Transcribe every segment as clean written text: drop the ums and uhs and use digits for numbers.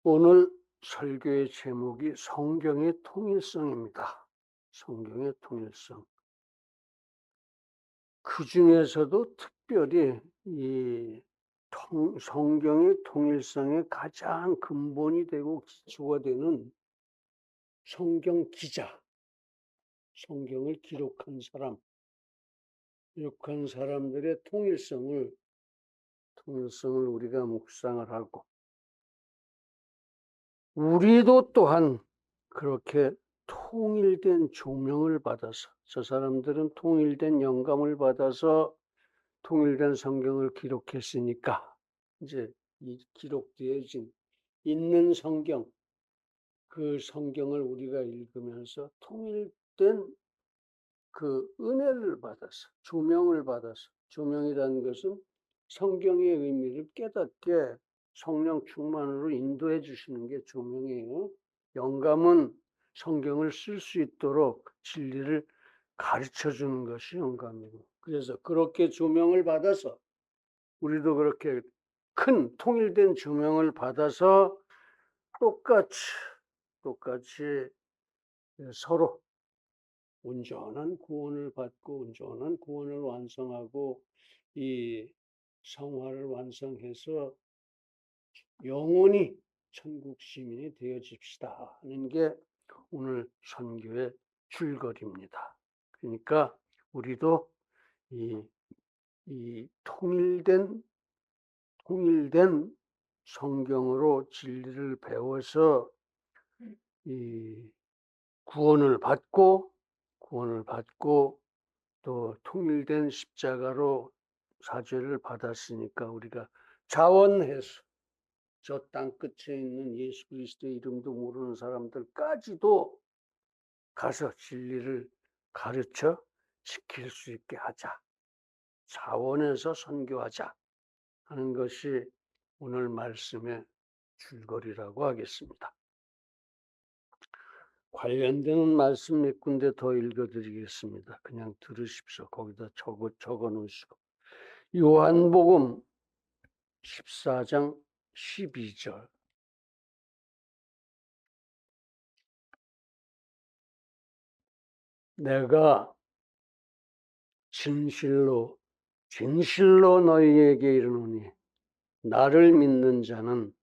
오늘 설교의 제목이 성경의 통일성입니다. 성경의 통일성. 그 중에서도 특별히 이 성경의 통일성의 가장 근본이 되고 기초가 되는 성경 기자, 성경을 기록한 사람들의 통일성을 우리가 묵상을 하고, 우리도 또한 그렇게 통일된 조명을 받아서, 저 사람들은 통일된 영감을 받아서 통일된 성경을 기록했으니까 이제 이 기록되어진 있는 성경, 그 성경을 우리가 읽으면서 통일된 그 은혜를 받아서, 조명을 받아서, 조명이라는 것은 성경의 의미를 깨닫게 성령 충만으로 인도해 주시는 게 조명이에요. 영감은 성경을 쓸 수 있도록 진리를 가르쳐 주는 것이 영감이고, 그래서 그렇게 조명을 받아서 우리도 그렇게 큰 통일된 조명을 받아서 똑같이 서로 온전한 구원을 받고 온전한 구원을 완성하고 이 성화를 완성해서 영원히 천국 시민이 되어집시다 하는 게 오늘 선교의 줄거리입니다. 그러니까 우리도 이 통일된 성경으로 진리를 배워서 이 구원을 받고 또 통일된 십자가로 사죄를 받았으니까 우리가 자원해서 저 땅 끝에 있는 예수 그리스도의 이름도 모르는 사람들까지도 가서 진리를 가르쳐 지킬 수 있게 하자. 자원해서 선교하자 하는 것이 오늘 말씀의 줄거리라고 하겠습니다. 관련되는 말씀 몇 군데 더 읽어드리겠습니다. 그냥 들으십시오. 거기다 적어 놓으시고. 요한복음 14장 12절. 내가 진실로 너희에게 이르노니 나를 믿는 자는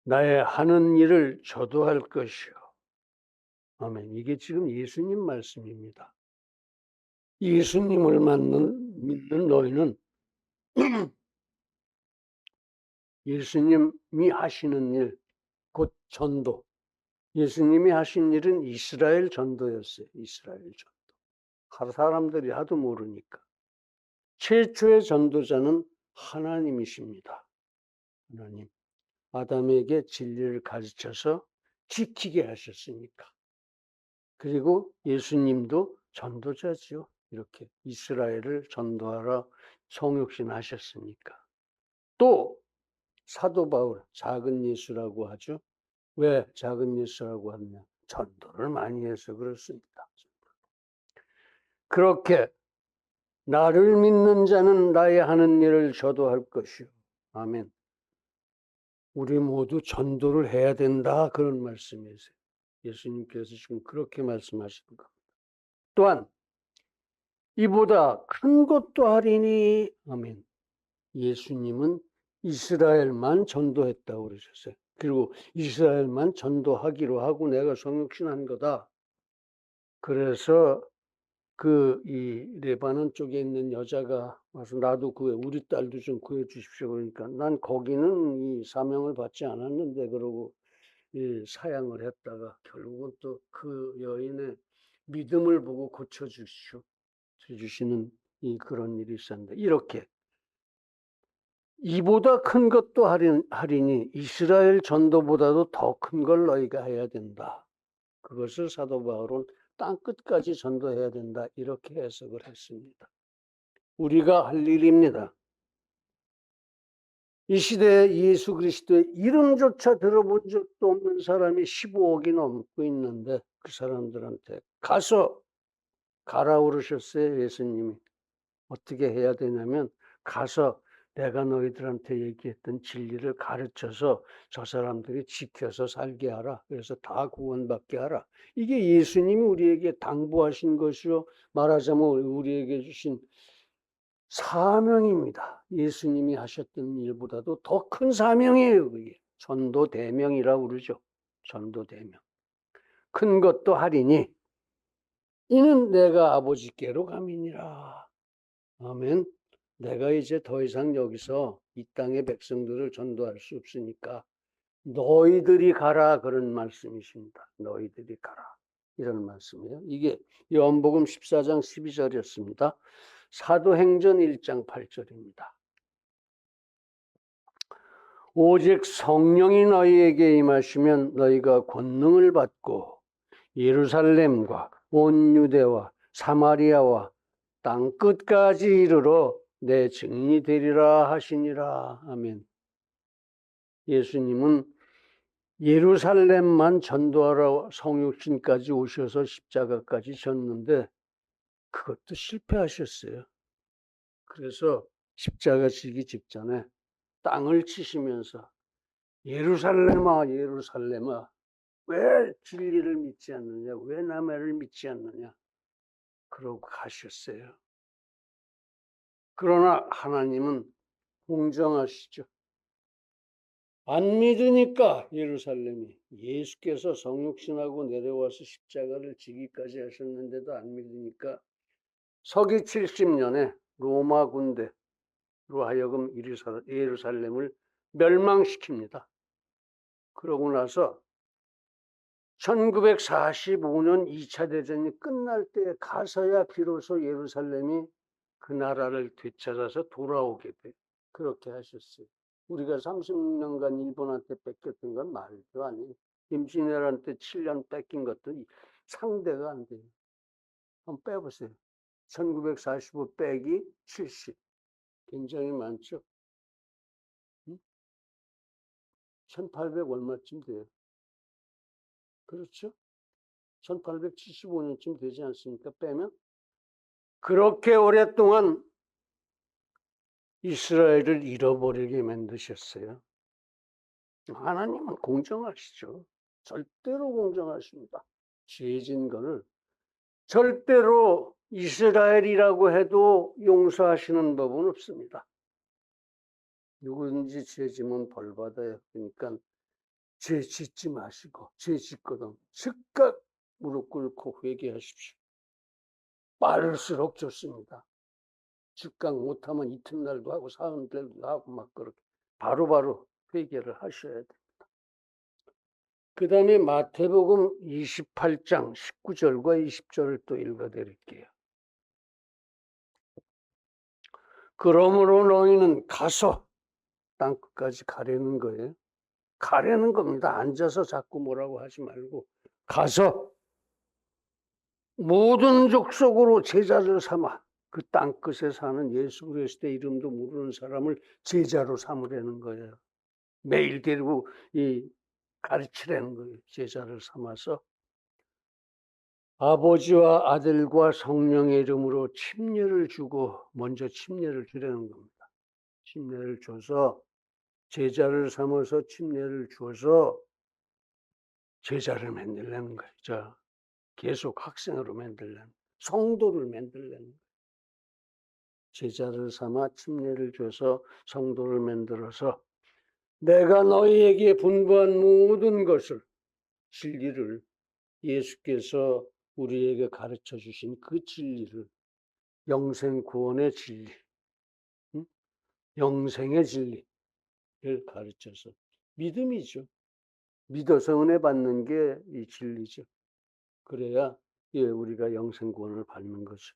나의 하는 일을 저도 할 것이요. 아멘. 이게 지금 예수님 말씀입니다. 예수님을 믿는 너희는 예수님이 하시는 일, 곧 전도. 예수님이 하신 일은 이스라엘 전도였어요. 이스라엘 전도. 사람들이 하도 모르니까. 최초의 전도자는 하나님이십니다. 하나님. 아담에게 진리를 가르쳐서 지키게 하셨으니까. 그리고 예수님도 전도자지요. 이렇게 이스라엘을 전도하러 성육신 하셨으니까. 또 사도 바울, 작은 예수라고 하죠. 왜 작은 예수라고 하느냐? 전도를 많이 해서 그렇습니다. 그렇게 나를 믿는 자는 나의 하는 일을 저도 할 것이요. 아멘. 우리 모두 전도를 해야 된다, 그런 말씀이세요. 예수님께서 지금 그렇게 말씀하시는 겁니다. 또한 이보다 큰 것도 하리니. 아멘. 예수님은 이스라엘만 전도했다고 그러셨어요. 그리고 이스라엘만 전도하기로 하고 내가 성육신한 거다. 그래서 이 레바논 쪽에 있는 여자가 와서 나도 우리 딸도 좀 구해 주십시오. 그러니까 난 거기는 이 사명을 받지 않았는데 그러고 사양을 했다가 결국은 또 그 여인의 믿음을 보고 고쳐주시는 그런 일이 있었는데, 이렇게 이보다 큰 것도 하리니 이스라엘 전도보다도 더 큰 걸 너희가 해야 된다. 그것을 사도 바울은 땅끝까지 전도해야 된다, 이렇게 해석을 했습니다. 우리가 할 일입니다. 이 시대에 예수 그리스도의 이름조차 들어본 적도 없는 사람이 15억이 넘고 있는데 그 사람들한테 가라 그러셨어요. 예수님이 어떻게 해야 되냐면 가서 내가 너희들한테 얘기했던 진리를 가르쳐서 저 사람들이 지켜서 살게 하라. 그래서 다 구원받게 하라. 이게 예수님이 우리에게 당부하신 것이요, 말하자면 우리에게 주신 사명입니다. 예수님이 하셨던 일보다도 더 큰 사명이에요. 그게 전도 대명이라고 그러죠. 전도 대명. 큰 것도 하리니 이는 내가 아버지께로 감이니라. 아멘. 내가 이제 더 이상 여기서 이 땅의 백성들을 전도할 수 없으니까 너희들이 가라, 그런 말씀이십니다. 너희들이 가라, 이런 말씀이에요. 이게 요한복음 14장 12절이었습니다. 사도행전 1장 8절입니다. 오직 성령이 너희에게 임하시면 너희가 권능을 받고 예루살렘과 온 유대와 사마리아와 땅 끝까지 이르러 내 증인이 되리라 하시니라. 아멘. 예수님은 예루살렘만 전도하러 성육신까지 오셔서 십자가까지 졌는데 그것도 실패하셨어요. 그래서 십자가 지기 직전에 땅을 치시면서 예루살렘아 예루살렘아 왜 진리를 믿지 않느냐, 왜 남의를 믿지 않느냐, 그러고 가셨어요. 그러나 하나님은 공정하시죠. 안 믿으니까 예루살렘이, 예수께서 성육신하고 내려와서 십자가를 지기까지 하셨는데도 안 믿으니까 서기 70년에 로마 군대로 하여금 예루살렘을 멸망시킵니다. 그러고 나서 1945년 2차 대전이 끝날 때 가서야 비로소 예루살렘이 그 나라를 되찾아서 돌아오게 돼. 그렇게 하셨어요. 우리가 30년간 일본한테 뺏겼던 건 말도 아니에요. 임진왜란때 7년 뺏긴 것도 상대가 안 돼요. 한번 빼보세요. 1945 빼기 70. 굉장히 많죠. 1800 얼마쯤 돼요. 그렇죠? 1875년쯤 되지 않습니까? 빼면. 그렇게 오랫동안 이스라엘을 잃어버리게 만드셨어요. 하나님은 공정하시죠. 절대로 공정하십니다. 죄진 거를 절대로 이스라엘이라고 해도 용서하시는 법은 없습니다. 누구든지 죄 지면 벌 받아요. 그러니까 죄 짓지 마시고, 죄 짓거든 즉각 무릎 꿇고 회개하십시오. 빠를수록 좋습니다. 즉각 못하면 이튿날도 하고 사흘날도 하고 막 그렇게 바로바로 회개를 하셔야 됩니다. 그 다음에 마태복음 28장 19절과 20절을 또 읽어드릴게요. 그러므로 너희는 가서 땅끝까지 가려는 거예요. 가려는 겁니다. 앉아서 자꾸 뭐라고 하지 말고 가서 모든 족속으로 제자를 삼아 그 땅끝에 사는 예수 그리스도의 이름도 모르는 사람을 제자로 삼으려는 거예요. 매일 데리고 가르치라는 거예요. 제자를 삼아서 아버지와 아들과 성령의 이름으로 침례를 주고, 먼저 침례를 주려는 겁니다. 침례를 줘서 제자를 삼아서 침례를 주어서 제자를 만들려는 거예요. 자, 계속 학생으로 만들려는, 성도를 만들려는 거예요. 제자를 삼아 침례를 줘서 성도를 만들어서 내가 너희에게 분부한 모든 것을, 진리를, 예수께서 우리에게 가르쳐 주신 그 진리를, 영생 구원의 진리, 영생의 진리를 가르쳐서, 믿음이죠. 믿어서 은혜 받는 게 이 진리죠. 그래야 우리가 영생 구원을 받는 거죠.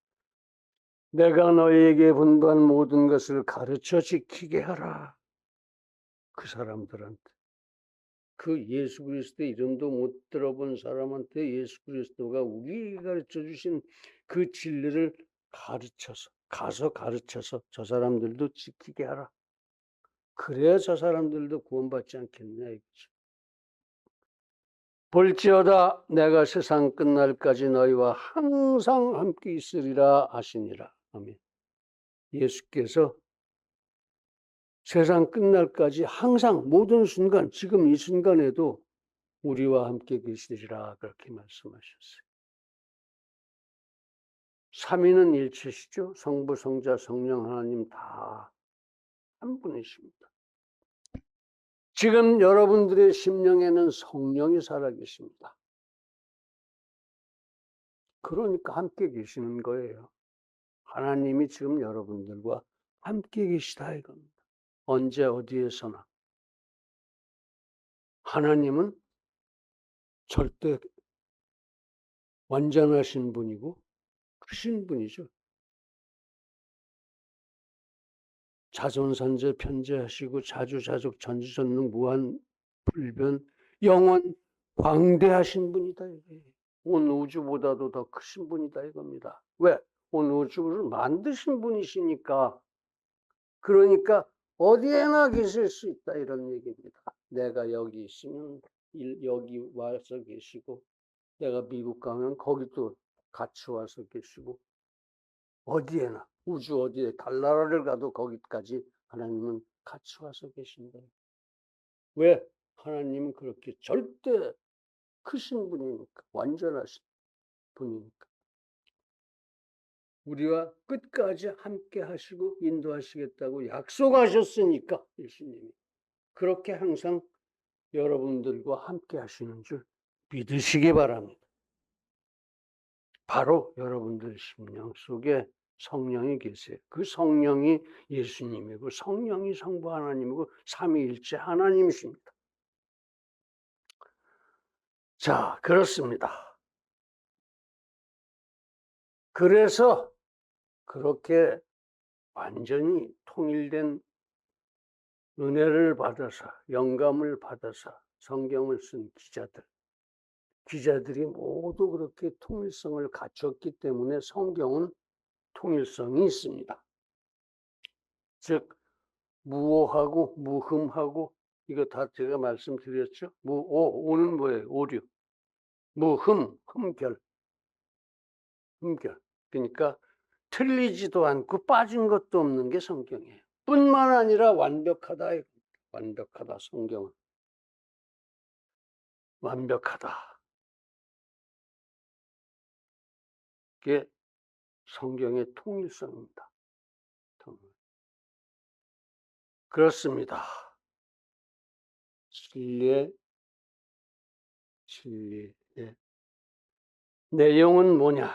내가 너희에게 분부한 모든 것을 가르쳐 지키게 하라. 그 사람들한테, 그 예수 그리스도의 이름도 못 들어본 사람한테 예수 그리스도가 우리에게 가르쳐 주신 그 진리를 가르쳐서, 가서 가르쳐서 저 사람들도 지키게 하라. 그래야 저 사람들도 구원받지 않겠냐 이거죠. 볼지어다 내가 세상 끝날까지 너희와 항상 함께 있으리라 하시니라. 아멘. 예수께서 세상 끝날까지 항상 모든 순간, 지금 이 순간에도 우리와 함께 계시리라 그렇게 말씀하셨어요. 삼위는 일체시죠. 성부, 성자, 성령 하나님 다 한 분이십니다. 지금 여러분들의 심령에는 성령이 살아계십니다. 그러니까 함께 계시는 거예요. 하나님이 지금 여러분들과 함께 계시다 이겁니다. 언제 어디에서나. 하나님은 절대 완전하신 분이고 크신 분이죠. 자존산재 편재하시고 자주자족 전지전능 무한 불변 영원 광대하신 분이다. 온 우주보다도 더 크신 분이다 이겁니다. 왜? 온 우주를 만드신 분이시니까. 그러니까 어디에나 계실 수 있다 이런 얘기입니다. 내가 여기 있으면 여기 와서 계시고, 내가 미국 가면 거기도 같이 와서 계시고, 어디에나 우주 어디에 달나라를 가도 거기까지 하나님은 같이 와서 계신다. 왜? 하나님은 그렇게 절대 크신 분이니까, 완전하신 분이니까. 우리와 끝까지 함께 하시고 인도하시겠다고 약속하셨으니까 예수님이 그렇게 항상 여러분들과 함께 하시는 줄 믿으시기 바랍니다. 바로 여러분들 심령 속에 성령이 계세요. 그 성령이 예수님이고 성령이 성부 하나님이고 삼위일체 하나님이십니다. 자, 그렇습니다. 그래서 그렇게 완전히 통일된 은혜를 받아서 영감을 받아서 성경을 쓴 기자들이 모두 그렇게 통일성을 갖췄기 때문에 성경은 통일성이 있습니다. 즉 무오하고 무흠하고 이거 다 제가 말씀드렸죠. 오는 뭐예요? 오류. 흠결. 그러니까 틀리지도 않고 빠진 것도 없는 게 성경이에요. 뿐만 아니라 완벽하다. 완벽하다. 성경은 완벽하다. 그게 성경의 통일성입니다. 그렇습니다. 진리의 내용은 뭐냐?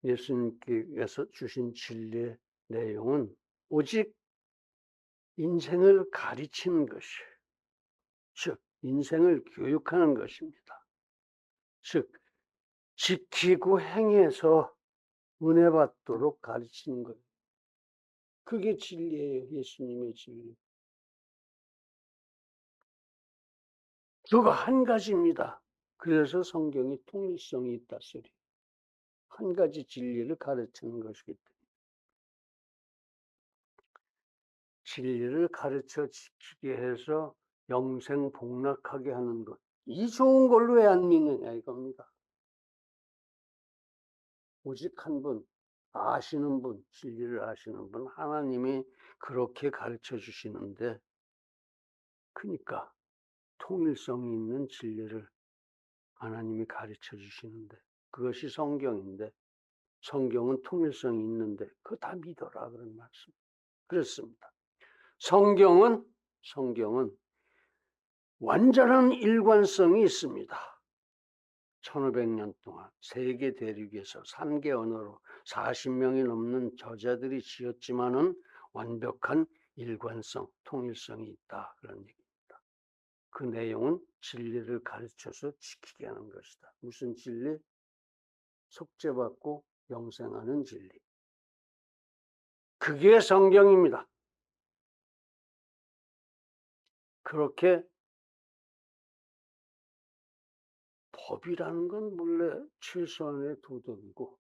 예수님께서 주신 진리의 내용은 오직 인생을 가르치는 것이에요. 즉, 인생을 교육하는 것입니다. 즉, 지키고 행해서 은혜 받도록 가르치는 것. 그게 진리예요. 예수님의 진리. 그거 한 가지입니다. 그래서 성경이 통일성이 있다 소리. 한 가지 진리를 가르치는 것이기 때문에. 진리를 가르쳐 지키게 해서 영생 복락하게 하는 것. 이 좋은 걸 왜 안 믿느냐 이겁니다. 오직 한 분, 아시는 분, 진리를 아시는 분, 하나님이 그렇게 가르쳐 주시는데, 그러니까 통일성이 있는 진리를 하나님이 가르쳐 주시는데, 그것이 성경인데, 성경은 통일성이 있는데 그거 다 믿어라 그런 말씀. 그렇습니다. 성경은 완전한 일관성이 있습니다. 1500년 동안 세계 대륙에서 3개 언어로 40명이 넘는 저자들이 지었지만은 완벽한 일관성, 통일성이 있다 그런 얘기입니다. 그 내용은 진리를 가르쳐서 지키게 하는 것이다. 무슨 진리? 속죄받고 영생하는 진리. 그게 성경입니다. 그렇게 법이라는 건 본래 최소한의 도덕이고,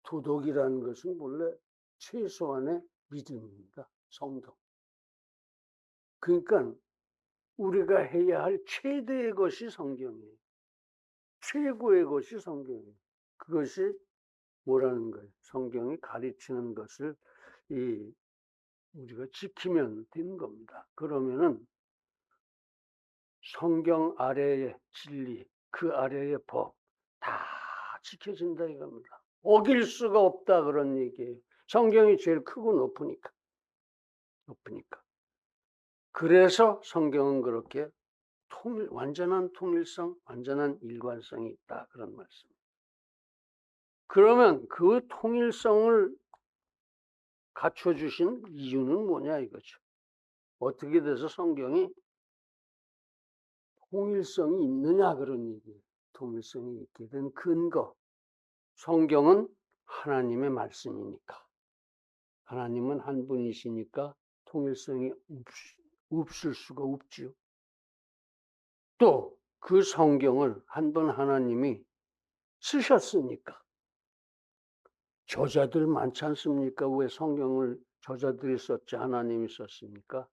도덕이라는 것은 본래 최소한의 믿음입니다. 성경. 그러니까 우리가 해야 할 최대의 것이 성경이에요. 최고의 것이 성경이에요. 그것이 뭐라는 거예요? 성경이 가르치는 것을 우리가 지키면 되는 겁니다. 그러면은 성경 아래의 진리, 그 아래의 법 다 지켜진다 이겁니다. 어길 수가 없다 그런 얘기예요. 성경이 제일 크고 높으니까. 그래서 성경은 그렇게 완전한 통일성, 완전한 일관성이 있다 그런 말씀. 그러면 그 통일성을 갖춰주신 이유는 뭐냐 이거죠. 어떻게 돼서 성경이 통일성이 있느냐 그런 얘기예요. 통일성이 있게 된 근거. 성경은 하나님의 말씀이니까. 하나님은 한 분이시니까 통일성이 없을 수가 없지요. 또 그 성경을 한 번 하나님이 쓰셨으니까. 저자들 많지 않습니까? 왜 성경을 저자들이 썼지 하나님이 썼습니까?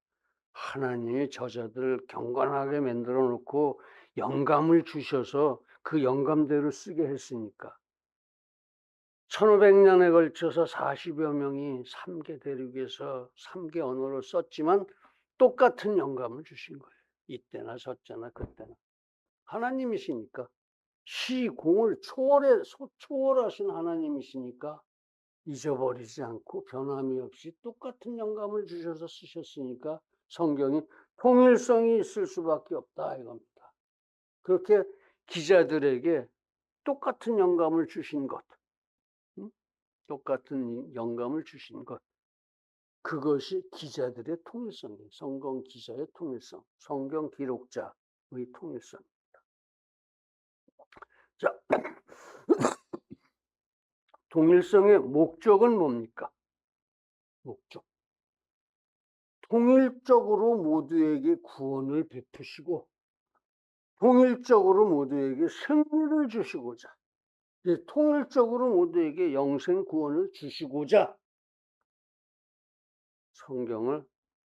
하나님이 저자들을 경건하게 만들어 놓고 영감을 주셔서 그 영감대로 쓰게 했으니까. 1500년에 걸쳐서 40여 명이 3개 대륙에서 3개 언어로 썼지만 똑같은 영감을 주신 거예요. 이때나 저때나 그때나. 하나님이시니까. 시공을 초월하신 하나님이시니까 잊어버리지 않고 변함이 없이 똑같은 영감을 주셔서 쓰셨으니까 성경이 통일성이 있을 수밖에 없다 이겁니다. 그렇게 기자들에게 똑같은 영감을 주신 것, 똑같은 영감을 주신 것, 그것이 기자들의 통일성이에요. 성경 기자의 통일성, 성경 기록자의 통일성. 자, 통일성의 목적은 뭡니까? 목적. 통일적으로 모두에게 구원을 베푸시고 통일적으로 모두에게 승리를 주시고자 통일적으로 모두에게 영생 구원을 주시고자 성경을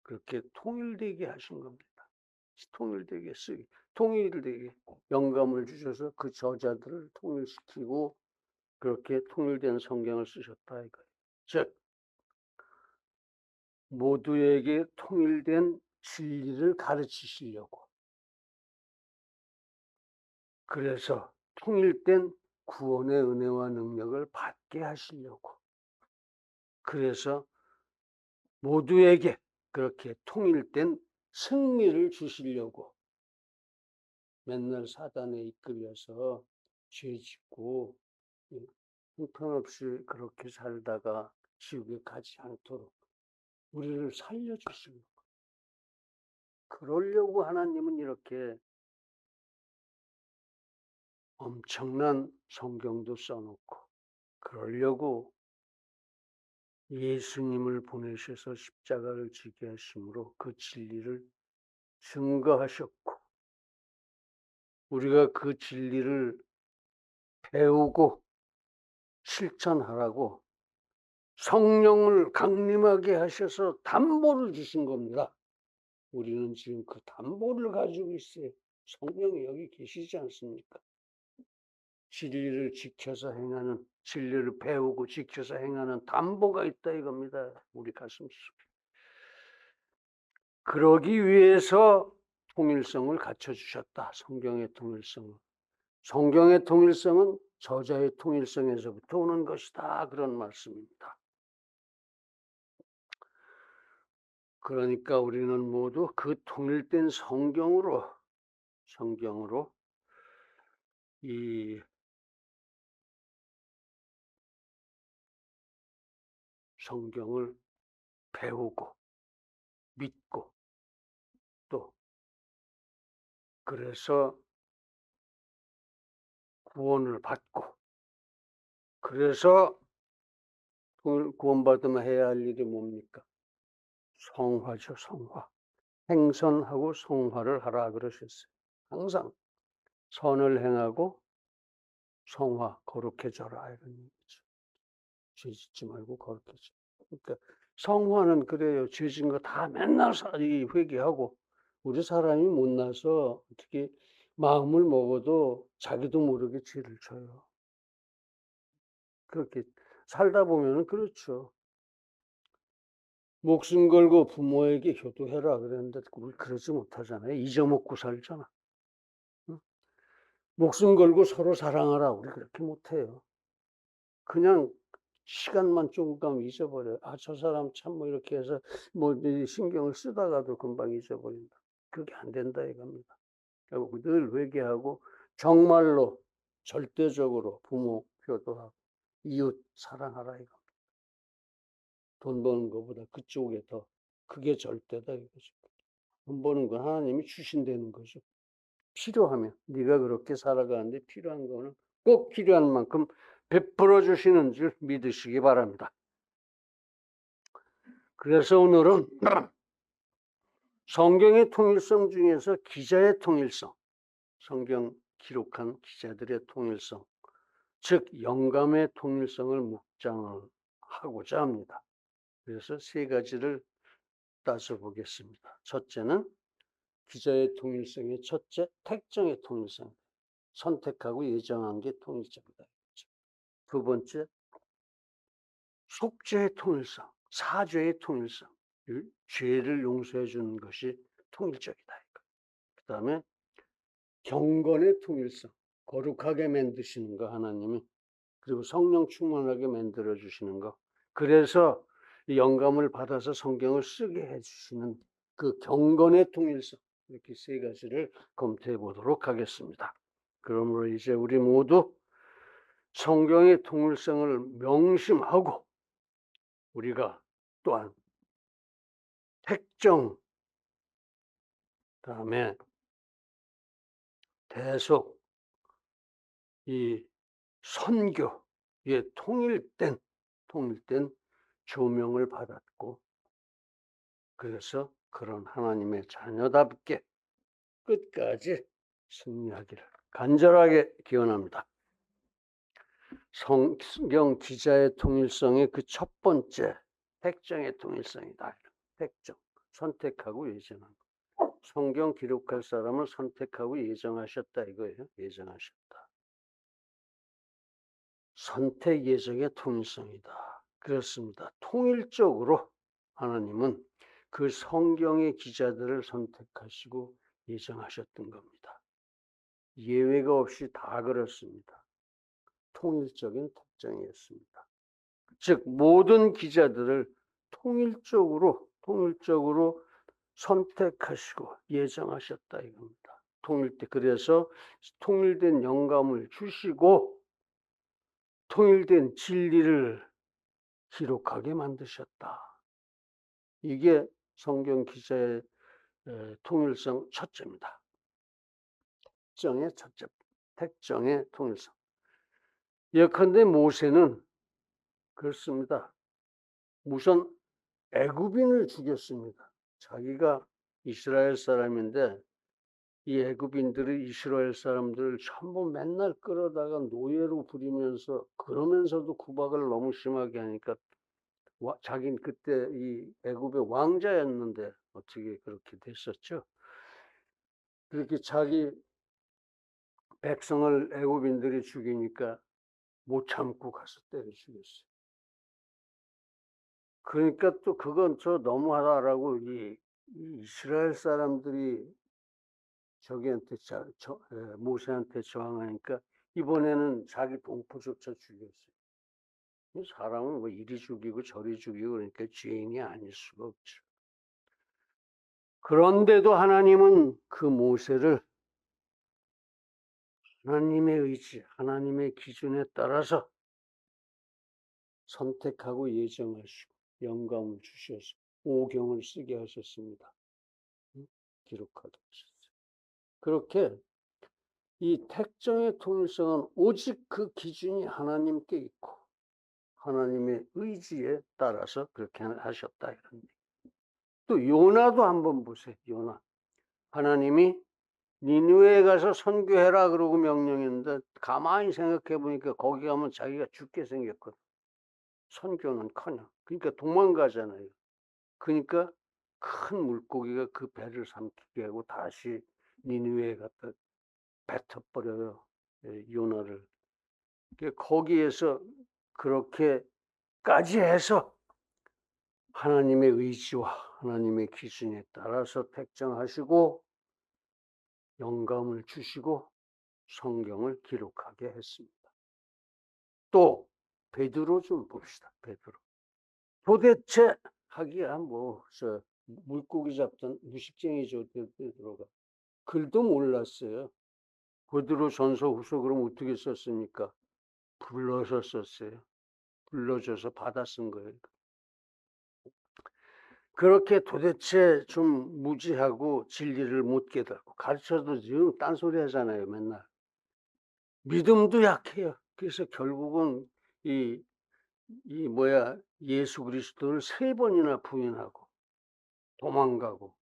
그렇게 통일되게 하신 겁니다. 통일되게 통일되게 영감을 주셔서 그 저자들을 통일시키고 그렇게 통일된 성경을 쓰셨다 이거예요. 즉 모두에게 통일된 진리를 가르치시려고 그래서 통일된 구원의 은혜와 능력을 받게 하시려고 그래서 모두에게 그렇게 통일된 승리를 주시려고 맨날 사단에 이끌려서 죄 짓고 형편없이 그렇게 살다가 지옥에 가지 않도록 우리를 살려주시려고 그러려고 하나님은 이렇게 엄청난 성경도 써놓고 그러려고 예수님을 보내셔서 십자가를 지게 하심으로 그 진리를 증거하셨고 우리가 그 진리를 배우고 실천하라고 성령을 강림하게 하셔서 담보를 주신 겁니다. 우리는 지금 그 담보를 가지고 있어요. 성령이 여기 계시지 않습니까? 진리를 지켜서 행하는, 진리를 배우고 지켜서 행하는 담보가 있다 이겁니다. 우리 가슴속에. 그러기 위해서 통일성을 갖춰주셨다. 성경의 통일성을. 성경의 통일성은 저자의 통일성에서부터 오는 것이다. 그런 말씀입니다. 그러니까 우리는 모두 그 통일된 성경으로 이 성경을 배우고 믿고 또 그래서 구원을 받고 그래서 구원받으면 해야 할 일이 뭡니까? 성화죠, 성화. 행선하고 성화를 하라 그러셨어요. 항상 선을 행하고 성화, 거룩해져라 이런 얘기죠. 죄 짓지 말고 거룩해져. 그러니까 성화는 그래요. 죄 진 거 다 맨날 회개하고 우리 사람이 못나서 어떻게 마음을 먹어도 자기도 모르게 죄를 져요. 그렇게 살다 보면은 그렇죠. 목숨 걸고 부모에게 효도해라 그랬는데 우리 그러지 못하잖아요. 잊어먹고 살잖아. 응? 목숨 걸고 서로 사랑하라 우리 그렇게 못해요. 그냥 시간만 조금 잊어버려요. 아, 저 사람 참 뭐 이렇게 해서 뭐 신경을 쓰다가도 금방 잊어버린다. 그게 안 된다 이겁니다. 결국 늘 회개하고 정말로 절대적으로 부모 효도하고 이웃 사랑하라 이거. 돈 버는 것보다 그쪽에 더 그게 절대다 이거죠. 돈 버는 건 하나님이 주신다는 거죠. 필요하면 네가 그렇게 살아가는데 필요한 거는 꼭 필요한 만큼 베풀어 주시는 줄 믿으시기 바랍니다. 그래서 오늘은 성경의 통일성 중에서 기자의 통일성, 성경 기록한 기자들의 통일성, 즉 영감의 통일성을 묵상을 하고자 합니다. 그래서 세 가지를 따져 보겠습니다. 첫째는 기자의 통일성의 첫째, 택정의 통일성. 선택하고 예정한 게 통일적이다. 두 번째, 속죄의 통일성, 사죄의 통일성. 죄를 용서해 주는 것이 통일적이다. 그 다음에 경건의 통일성, 거룩하게 만드시는 거 하나님이. 그리고 성령 충만하게 만들어 주시는 거. 그래서 영감을 받아서 성경을 쓰게 해주시는 그 경건의 통일성. 이렇게 세 가지를 검토해 보도록 하겠습니다. 그러므로 이제 우리 모두 성경의 통일성을 명심하고 우리가 또한 택정, 그다음에 대속, 이 선교에 통일된 조명을 받았고, 그래서 그런 하나님의 자녀답게 끝까지 승리하기를 간절하게 기원합니다. 성경 기자의 통일성의 그 첫 번째 택정의 통일성이다. 택정, 선택하고 예정한 거. 성경 기록할 사람을 선택하고 예정하셨다 이거예요. 예정하셨다. 선택 예정의 통일성이다. 그렇습니다. 통일적으로 하나님은 그 성경의 기자들을 선택하시고 예정하셨던 겁니다. 예외가 없이 다 그렇습니다. 통일적인 특정이었습니다. 즉 모든 기자들을 통일적으로 선택하시고 예정하셨다 이겁니다. 그래서 통일된 영감을 주시고 통일된 진리를 기록하게 만드셨다. 이게 성경 기자의 통일성 첫째입니다. 택정의 통일성. 예컨대 모세는 그렇습니다. 우선 애굽인을 죽였습니다. 자기가 이스라엘 사람인데 이 애굽인들이 이스라엘 사람들을 전부 맨날 끌어다가 노예로 부리면서 그러면서도 구박을 너무 심하게 하니까 자기는 그때 이 애굽의 왕자였는데 어떻게 그렇게 됐었죠? 그렇게 자기 백성을 애굽인들이 죽이니까 못 참고 가서 때려 죽였어요. 그러니까 또 그건 너무하다라고 이 이스라엘 사람들이 저기한테 모세한테 저항하니까 이번에는 자기 동포조차 죽였어요. 사람은 뭐 이리 죽이고 저리 죽이고 그러니까 죄인이 아닐 수가 없죠. 그런데도 하나님은 그 모세를 하나님의 의지, 하나님의 기준에 따라서 선택하고 예정하시고 영감을 주셔서 오경을 쓰게 하셨습니다. 기록하게 하셨어요. 그렇게 이 택정의 통일성은 오직 그 기준이 하나님께 있고 하나님의 의지에 따라서 그렇게 하셨다. 또 요나도 한번 보세요. 요나. 하나님이 니느웨에 가서 선교해라 그러고 명령했는데 가만히 생각해 보니까 거기 가면 자기가 죽게 생겼거든. 선교는커녕. 그러니까 도망가잖아요. 그러니까 큰 물고기가 그 배를 삼키게 하고 다시 니느웨에 갖다 뱉어버려요. 요나를. 거기에서 그렇게까지 해서 하나님의 의지와 하나님의 기준에 따라서 택정하시고 영감을 주시고 성경을 기록하게 했습니다. 또 베드로 좀 봅시다. 베드로. 도대체 하기야 물고기 잡던 무식쟁이죠. 베드로가. 글도 몰랐어요. 베드로 전서 후서 그럼 어떻게 썼습니까? 불러서 썼어요. 불러줘서 받아 쓴 거예요. 그렇게 도대체 좀 무지하고 진리를 못 깨닫고 가르쳐도 지금 딴소리 하잖아요. 맨날. 믿음도 약해요. 그래서 결국은 예수 그리스도를 3번이나 부인하고 도망가고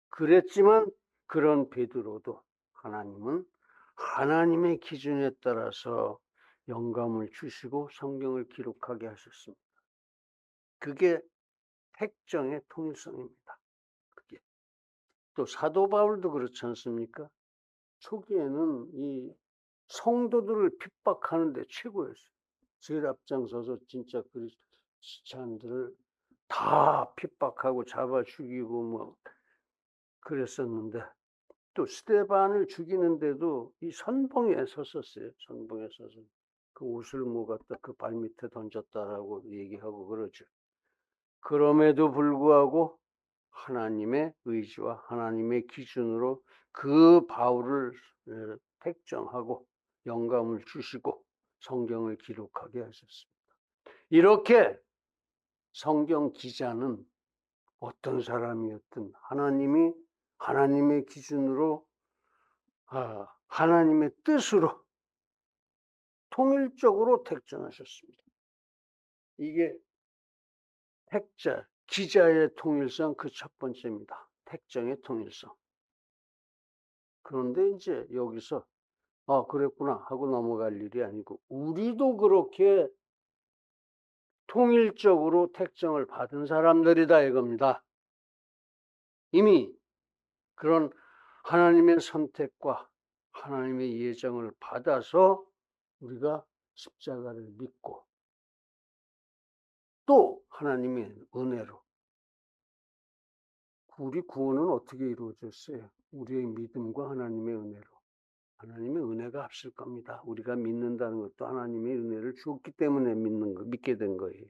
그랬지만 그런 베드로도 하나님은 하나님의 기준에 따라서 영감을 주시고 성경을 기록하게 하셨습니다. 그게 택정의 통일성입니다. 그게. 또 사도 바울도 그렇지 않습니까? 초기에는 이 성도들을 핍박하는데 최고였어요. 제일 앞장서서 진짜 크리스찬들을 다 핍박하고 잡아 죽이고 뭐 그랬었는데 또 스데반을 죽이는데도 이 선봉에 섰었어요. 선봉에 서서 그 옷을 갖다 그 발밑에 던졌다라고 얘기하고 그러죠. 그럼에도 불구하고 하나님의 의지와 하나님의 기준으로 그 바울을 택정하고 영감을 주시고 성경을 기록하게 하셨습니다. 이렇게 성경 기자는 어떤 사람이었든 하나님이 하나님의 기준으로 하나님의 뜻으로 통일적으로 택정하셨습니다. 이게 기자의 통일성 그 첫 번째입니다. 택정의 통일성. 그런데 이제 여기서 그랬구나 하고 넘어갈 일이 아니고 우리도 그렇게 통일적으로 택정을 받은 사람들이다 이겁니다. 이미 그런 하나님의 선택과 하나님의 예정을 받아서 우리가 십자가를 믿고 또 하나님의 은혜로 우리 구원은 어떻게 이루어졌어요? 우리의 믿음과 하나님의 은혜로. 하나님의 은혜가 앞설 겁니다. 우리가 믿는다는 것도 하나님의 은혜를 주었기 때문에 믿게 된 거예요.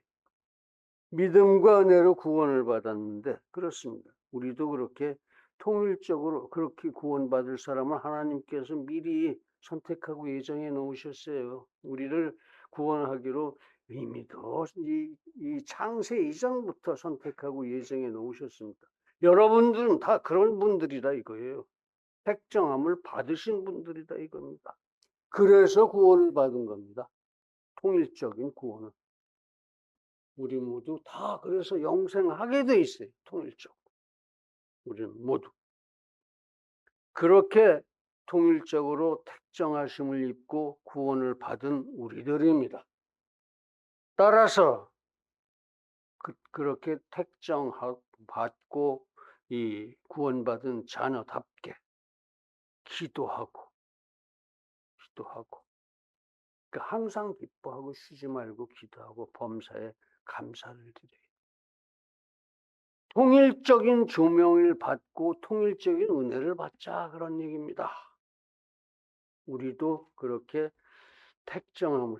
믿음과 은혜로 구원을 받았는데 그렇습니다. 우리도 그렇게 통일적으로 그렇게 구원받을 사람은 하나님께서 미리 선택하고 예정해 놓으셨어요. 우리를 구원하기로 이미도 이 창세 이전부터 선택하고 예정해 놓으셨습니다. 여러분들은 다 그런 분들이다 이거예요. 택정함을 받으신 분들이다 이겁니다. 그래서 구원을 받은 겁니다. 통일적인 구원은. 우리 모두 다 그래서 영생하게 돼 있어요. 통일적으로. 우리는 모두. 그렇게 통일적으로 택정하심을 입고 구원을 받은 우리들입니다. 따라서 그렇게 택정받고 이 구원받은 자녀답게 기도하고 그러니까 항상 기뻐하고 쉬지 말고 기도하고 범사에 감사를 드려요. 통일적인 조명을 받고 통일적인 은혜를 받자 그런 얘기입니다. 우리도 그렇게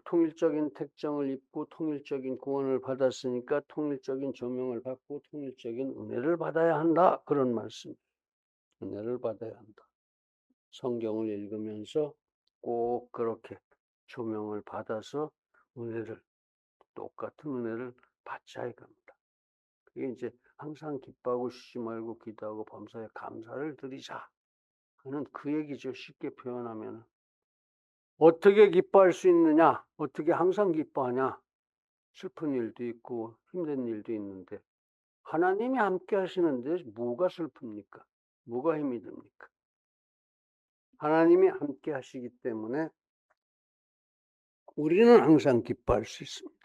통일적인 택정을 입고 통일적인 구원을 받았으니까 통일적인 조명을 받고 통일적인 은혜를 받아야 한다 그런 말씀. 은혜를 받아야 한다. 성경을 읽으면서 꼭 그렇게 조명을 받아서 똑같은 은혜를 받자 이겁니다. 그게 이제 항상 기뻐하고 쉬지 말고 기도하고 범사에 감사를 드리자 하는 그 얘기죠. 쉽게 표현하면. 어떻게 기뻐할 수 있느냐? 어떻게 항상 기뻐하냐? 슬픈 일도 있고 힘든 일도 있는데 하나님이 함께 하시는데 뭐가 슬픕니까? 뭐가 힘이 듭니까? 하나님이 함께 하시기 때문에 우리는 항상 기뻐할 수 있습니다.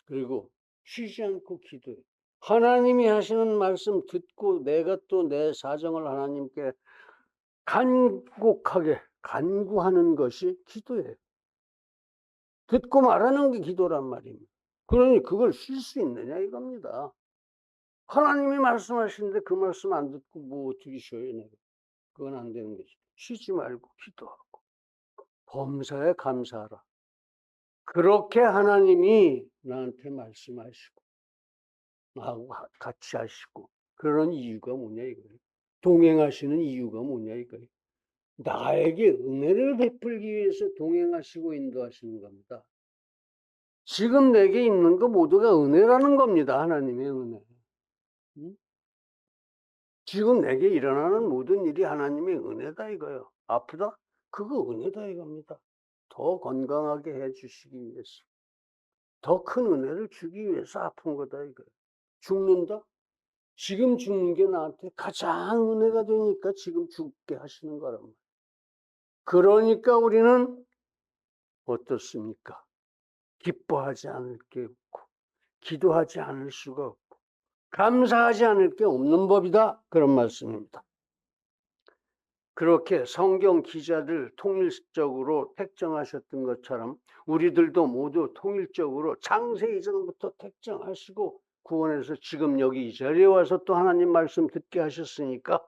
그리고 쉬지 않고 기도해. 하나님이 하시는 말씀 듣고 내가 또 내 사정을 하나님께 간구하는 것이 기도예요. 듣고 말하는 게 기도란 말입니다. 그러니 그걸 쉴 수 있느냐 이겁니다. 하나님이 말씀하시는데 그 말씀 안 듣고 뭐 어떻게 쉬어요 내가. 그건 안 되는 거지. 쉬지 말고 기도하고 범사에 감사하라. 그렇게 하나님이 나한테 말씀하시고 나하고 같이 하시고 그런 이유가 뭐냐 이거예요. 동행하시는 이유가 뭐냐 이거예요. 나에게 은혜를 베풀기 위해서 동행하시고 인도하시는 겁니다. 지금 내게 있는 거 모두가 은혜라는 겁니다. 하나님의 은혜. 지금 내게 일어나는 모든 일이 하나님의 은혜다 이거예요. 아프다? 그거 은혜다 이겁니다. 더 건강하게 해주시기 위해서. 더 큰 은혜를 주기 위해서 아픈 거다 이거예요. 죽는다? 지금 죽는 게 나한테 가장 은혜가 되니까 지금 죽게 하시는 거란 말이에요. 그러니까 우리는 어떻습니까? 기뻐하지 않을 게 없고 기도하지 않을 수가 없고 감사하지 않을 게 없는 법이다. 그런 말씀입니다. 그렇게 성경 기자들 통일적으로 택정하셨던 것처럼 우리들도 모두 통일적으로 창세 이전부터 택정하시고 구원해서 지금 여기 이 자리에 와서 또 하나님 말씀 듣게 하셨으니까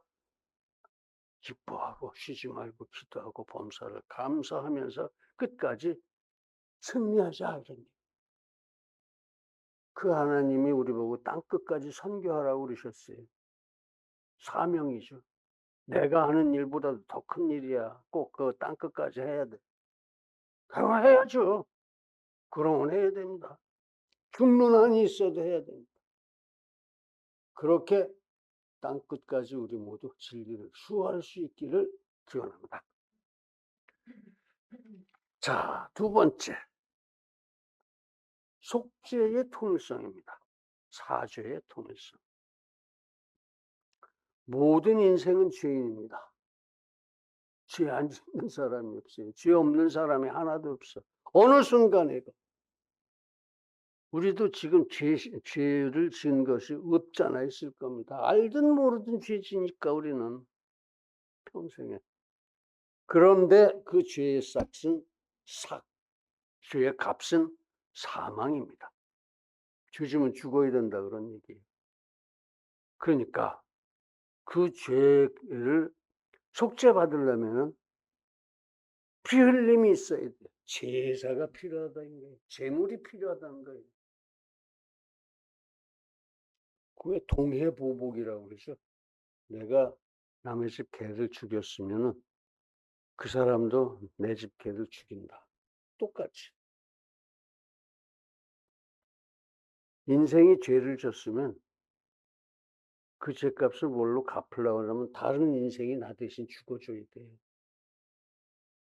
기뻐하고 쉬지 말고 기도하고 범사를 감사하면서 끝까지 승리하자. 그 하나님이 우리 보고 땅끝까지 선교하라고 그러셨어요. 사명이죠. 내가 하는 일보다도 더 큰 일이야. 꼭 그 땅끝까지 해야 돼. 그럼 해야죠. 그러면 해야 됩니다. 죽는 한이 있어도 해야 됩니다. 그렇게 땅끝까지 우리 모두 진리를 수호할 수 있기를 기원합니다. 자, 두 번째. 속죄의 통일성입니다. 사죄의 통일성. 모든 인생은 죄인입니다. 죄 안 짓는 사람이 없어요. 죄 없는 사람이 하나도 없어. 어느 순간에도. 우리도 지금 죄를 지은 것이 없잖아 있을 겁니다. 알든 모르든 죄 지니까 우리는 평생에. 그런데 그 죄의 싹은 죄의 값은 사망입니다. 죽으면 죽어야 된다 그런 얘기예요. 그러니까 그 죄를 속죄받으려면은 피 흘림이 있어야 돼. 제사가 필요하다는 거예요. 제물이 필요하다는 거예요. 그게 동해보복이라고 그러죠. 내가 남의 집 개를 죽였으면은 그 사람도 내 집 개를 죽인다. 똑같이. 인생이 죄를 졌으면 그 죄값을 뭘로 갚으려고 하면 다른 인생이 나 대신 죽어줘야 돼요.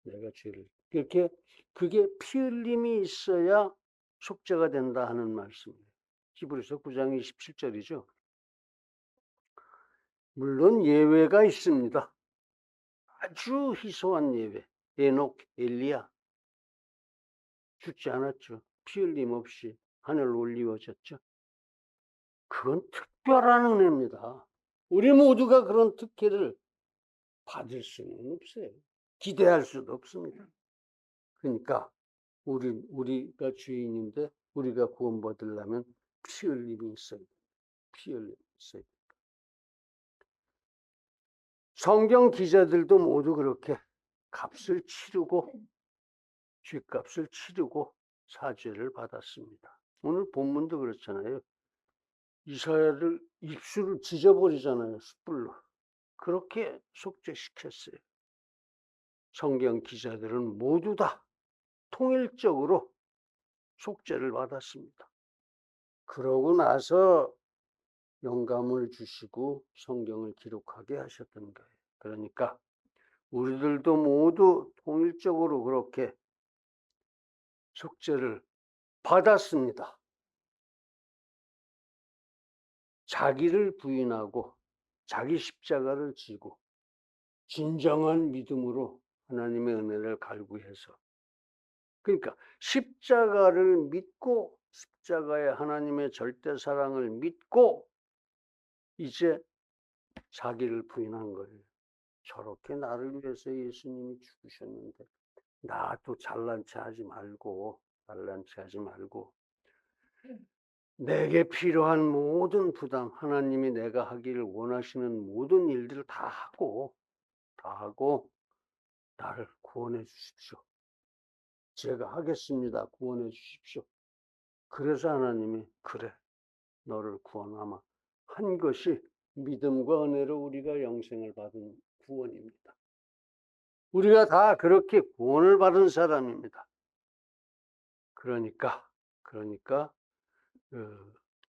내가 죄를. 그렇게 그게 피 흘림이 있어야 속죄가 된다 하는 말씀이에요. 히브리서 9장 27절이죠. 물론 예외가 있습니다. 아주 희소한 예외. 에녹, 엘리야 죽지 않았죠. 피 흘림 없이 하늘로 올리워졌죠. 그건 특별한 은혜입니다. 우리 모두가 그런 특혜를 받을 수는 없어요. 기대할 수도 없습니다. 그러니까 우리가 죄인인데 우리가 구원받으려면 피 흘림이 있어야 돼요. 피 흘림이 있어야 돼요. 성경 기자들도 모두 그렇게 값을 치르고 죄값을 치르고 사죄를 받았습니다. 오늘 본문도 그렇잖아요. 이사야를 입술을 찢어버리잖아요. 숯불로. 그렇게 속죄시켰어요. 성경 기자들은 모두 다 통일적으로 속죄를 받았습니다. 그러고 나서 영감을 주시고 성경을 기록하게 하셨던 거예요. 그러니까 우리들도 모두 통일적으로 그렇게 속죄를 받았습니다. 자기를 부인하고 자기 십자가를 지고 진정한 믿음으로 하나님의 은혜를 갈구해서 그러니까 십자가를 믿고 십자가의 하나님의 절대 사랑을 믿고 이제 자기를 부인한 거예요. 저렇게 나를 위해서 예수님이 죽으셨는데 나도 잘난 체 하지 말고 내게 필요한 모든 부담, 하나님이 내가 하기를 원하시는 모든 일들을 다 하고 나를 구원해 주십시오. 제가 하겠습니다. 구원해 주십시오. 그래서 하나님이 그래, 너를 구원하마 한 것이 믿음과 은혜로 우리가 영생을 받은 구원입니다. 우리가 다 그렇게 구원을 받은 사람입니다. 그러니까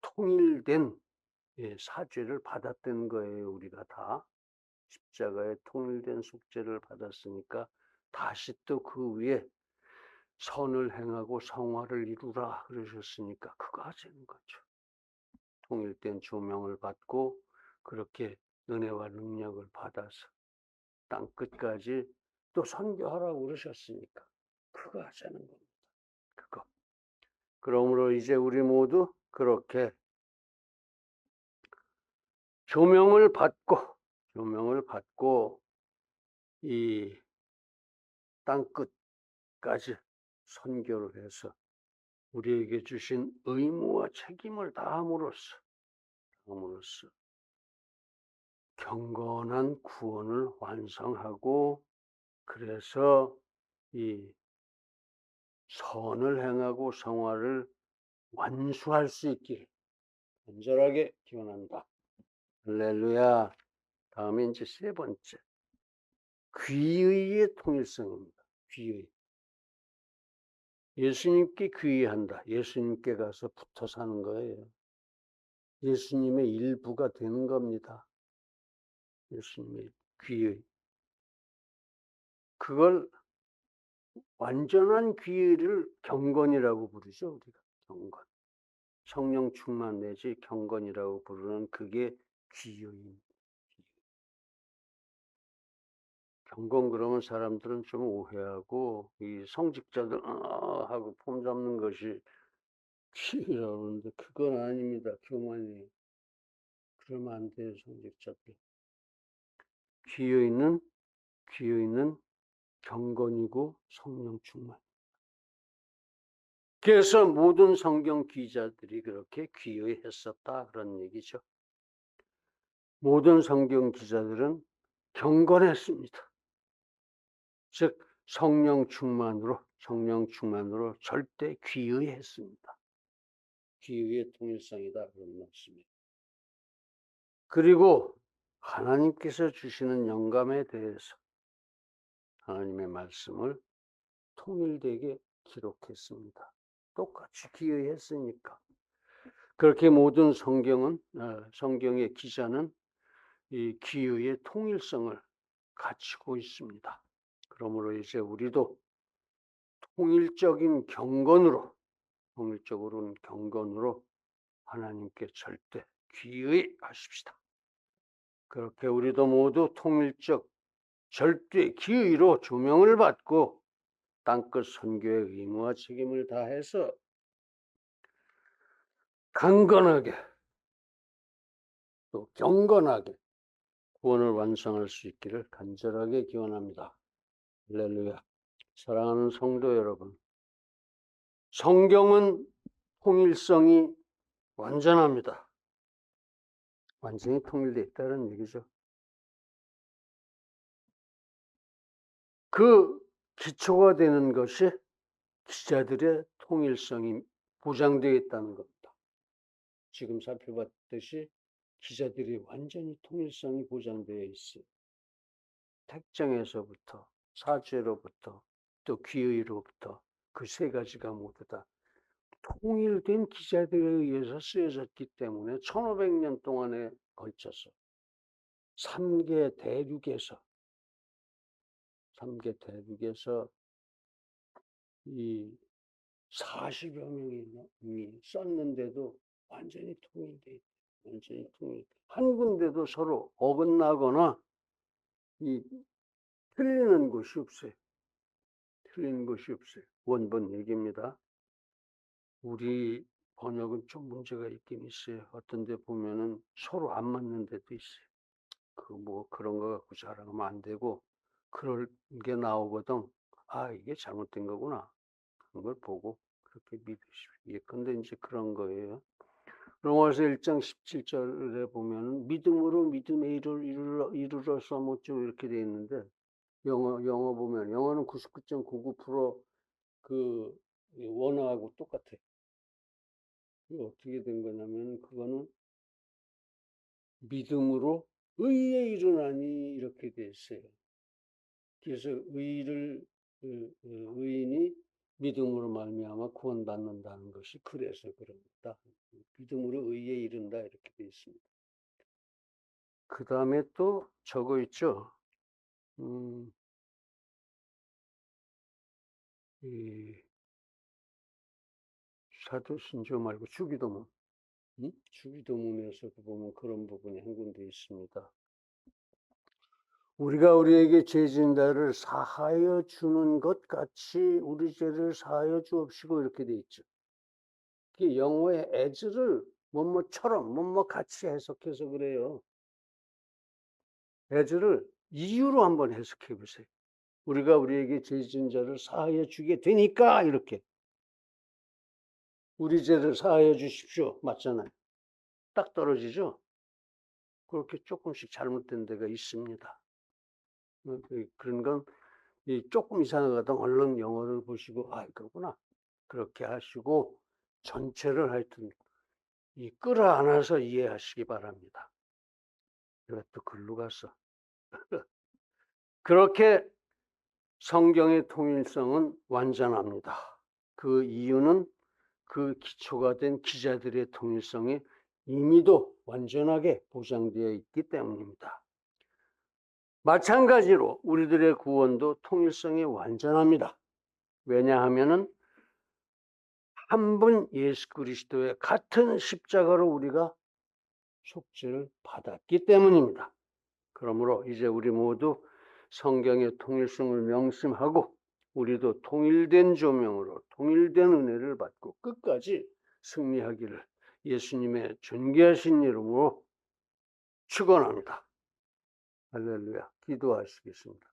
통일된 사죄를 받았던 거예요. 우리가 다 십자가에 통일된 속죄를 받았으니까 다시 또 그 위에 선을 행하고 성화를 이루라 그러셨으니까 그거 하자는 거죠. 통일된 조명을 받고 그렇게 은혜와 능력을 받아서 땅 끝까지 또 선교하라고 그러셨으니까 그거 하자는 겁니다. 그거. 그러므로 이제 우리 모두 그렇게 조명을 받고 이 땅 끝까지 선교를 해서 우리에게 주신 의무와 책임을 다함으로써 경건한 구원을 완성하고 그래서 이 선을 행하고 성화를 완수할 수 있기를 간절하게 기원한다. 할렐루야. 다음에 이제 세 번째. 귀의의 통일성입니다. 귀의. 예수님께 귀의한다. 예수님께 가서 붙어 사는 거예요. 예수님의 일부가 되는 겁니다. 예수님의 귀의. 그걸 완전한 귀의를 경건이라고 부르죠. 우리가 경건. 성령 충만 내지 경건이라고 부르는 그게 귀의입니다. 경건 그러면 사람들은 좀 오해하고 이 성직자들 하고 폼 잡는 것이 귀의라고 그러는데 그건 아닙니다. 교만이. 그러면 안 돼요. 성직자들. 귀의는 경건이고 성령 충만. 그래서 모든 성경 기자들이 그렇게 귀의했었다 그런 얘기죠. 모든 성경 기자들은 경건했습니다. 즉 성령 충만으로 절대 귀의했습니다. 귀의의 통일성이다 그런 말씀이에요. 그리고 하나님께서 주시는 영감에 대해서 하나님의 말씀을 통일되게 기록했습니다. 똑같이 귀의했으니까. 그렇게 모든 성경의 기자는 이 귀의의 통일성을 갖추고 있습니다. 그러므로 이제 우리도 통일적으로는 경건으로 하나님께 절대 귀의하십시다. 그렇게 우리도 모두 통일적 절대 귀의로 조명을 받고 땅끝 선교의 의무와 책임을 다해서 강건하게 또 경건하게 구원을 완성할 수 있기를 간절하게 기원합니다. 할렐루야. 사랑하는 성도 여러분, 성경은 통일성이 완전합니다. 완전히 통일되어 있다는 얘기죠. 그 기초가 되는 것이 기자들의 통일성이 보장되어 있다는 겁니다. 지금 살펴봤듯이 기자들이 완전히 통일성이 보장되어 있어요. 택정에서부터 사죄로부터 또 귀의로부터 그 세 가지가 모두 다 통일된 기자들에 의해서 쓰여졌기 때문에 1500년 동안에 걸쳐서 3개 대륙에서 이 40여 명이 썼는데도 완전히 통일돼 있다. 완전히 통일. 한 군데도 서로 어긋나거나 틀리는 곳이 없어요. 원본 얘기입니다. 우리 번역은 좀 문제가 있긴 있어요. 어떤 데 보면은 서로 안 맞는 데도 있어요. 그런 거 갖고 자랑하면 안 되고, 그럴 게 나오거든. 이게 잘못된 거구나. 그런 걸 보고. 그렇게 믿으십시오. 예컨대 이제 그런 거예요. 로마서 1장 17절에 보면은 믿음으로 믿음에 이르러서 뭐 좀 이렇게 돼 있는데 영어 보면 영어는 99.99% 원어하고 똑같아. 이게 어떻게 된 거냐면 그거는 믿음으로 의에 이르나니 이렇게 돼 있어요. 그래서 의인이 믿음으로 말미암아 구원받는다는 것이 그래서 그럽니다. 믿음으로 의에 이른다 이렇게 돼 있습니다. 그 다음에 또 저거 있죠. 이 사도신조 말고 주기도문, 주기도문에서 보면 그런 부분이 한 군데 있습니다. 우리가 우리에게 죄 진다를 사하여 주는 것 같이 우리 죄를 사하여 주옵시고 이렇게 돼 있죠. 영어의 as를 뭐뭐처럼 뭐뭐 같이 해석해서 그래요. as를 이유로 한번 해석해 보세요. 우리가 우리에게 죄 진 자를 사하여 주게 되니까 이렇게 우리 죄를 사하여 주십시오. 맞잖아요. 딱 떨어지죠. 그렇게 조금씩 잘못된 데가 있습니다. 그런 건 조금 이상하거든 얼른 영어를 보시고 아 그렇구나 그렇게 하시고 전체를 하여튼 끌어안아서 이해하시기 바랍니다. 내가 또 글로 갔어. 그렇게 성경의 통일성은 완전합니다. 그 이유는 그 기초가 된 기자들의 통일성이 이미도 완전하게 보장되어 있기 때문입니다. 마찬가지로 우리들의 구원도 통일성이 완전합니다. 왜냐하면은 한 분 예수 그리스도의 같은 십자가로 우리가 속죄를 받았기 때문입니다. 그러므로 이제 우리 모두 성경의 통일성을 명심하고 우리도 통일된 조명으로 통일된 은혜를 받고 끝까지 승리하기를 예수님의 존귀하신 이름으로 축원합니다. 할렐루야. 기도하시겠습니다.